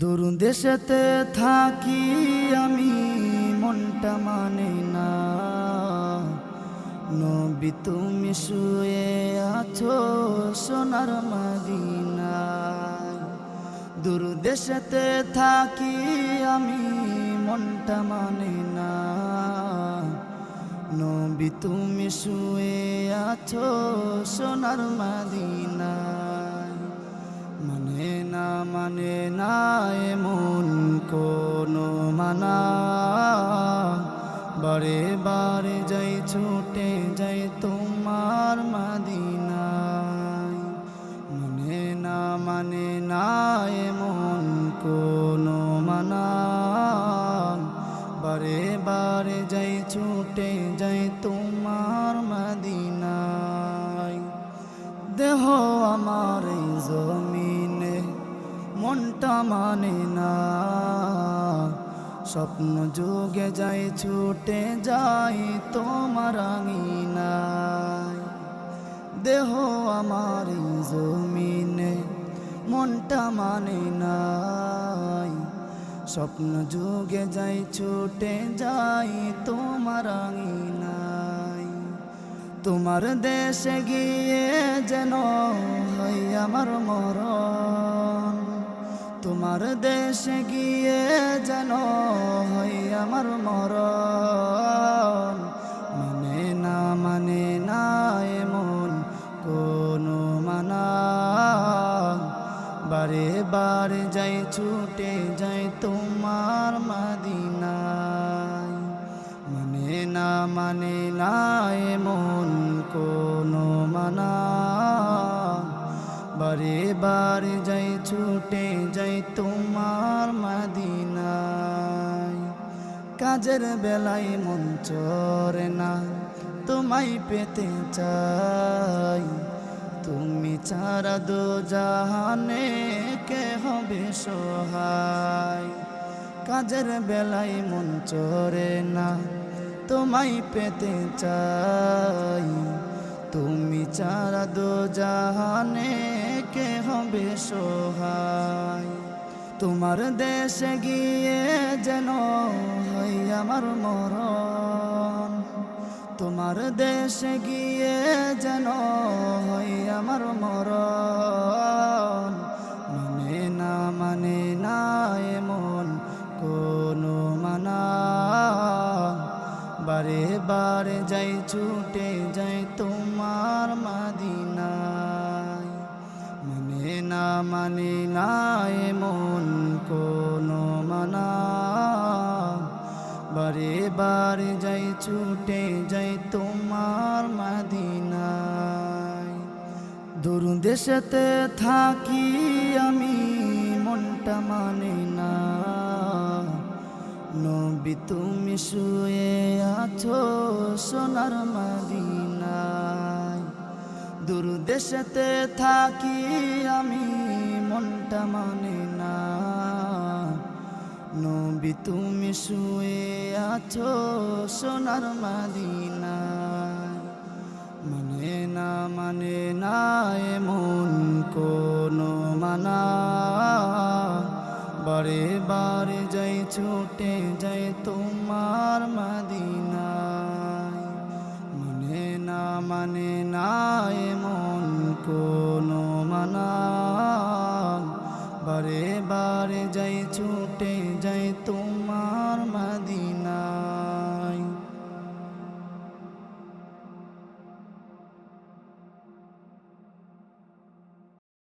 দূর দেশেতে থাকি আমি, মনটা মানে না। নবী তুমি শুয়ে আছো সোনার মদিনায়। দূর দেশেতে থাকি আমি, মনটা মানে না। নবী তুমি শুয়ে আছো সোনার মদিনায়। মানে না এমন কোনো মানা, বারে বারে যাই ছুটে যাই তোমার মদিনায়। মানে না এমন কোনো মানা, বারে বারে যাই ছুটে যাই তোমার মদিনায়। দেহ আমার এই জমিনে মনটা মানে না। স্বপ্ন যুগে যাই ছুটে যাই তোমার আঙিনায়। দেহ আমার এই জমিনে মনটা মানে নাই। স্বপ্ন যুগে যাই ছুটে যাই তোমার আঙিনায়। তোমার দেশে গিয়ে যেন হয় আমার মরণ। তোমার দেশে গিয়ে যেন হয় আমার মরণ। মানে না এমন কোনো মানা, বারে বারে যাই ছুটে যাই তোমার মদিনায়। মানে না এমন কোনো মানা, বারে বারে যাই ছুটে যাই তোমার মদিনায়। কাজের বেলায় মন চরে না, তোমায় পেতে চাই। তুমি ছাড়া দো জাহানে কে হবে সহায়। কাজের বেলায় মন চরে না, তোমায় পেতে চাই। তুমি ছাড়া দো জাহানে কে হবে সহায়। তোমার দেশে গিয়ে যেন হয় আমার মরণ। তোমার দেশে গিয়ে যেন হয় আমার মরণ। মানে না এমন কোনো মানা, বারে বারে যাই ছুটে যাই তোমার মদিনায়। মানে না এমন কোনো মানা, বারে বারে যাই ছুটে যাই তোমার মদিনায়। দূর দেশেতে থাকি আমি, মনটা মানে না। নবী তুমি শুয়ে আছো সোনার মদিনায়। দূর দেশেতে থাকি আমি, মনটা মানে না। নবী তুমি শুয়ে আছো সোনার মদিনায়। মানে না এমন কোনো মানা, বারে বারে যাই ছুটে যাই তোমার মদিনায়। মানে না এমন কোনো মানা, বারে বারে যাই ছুটে যাই তোমার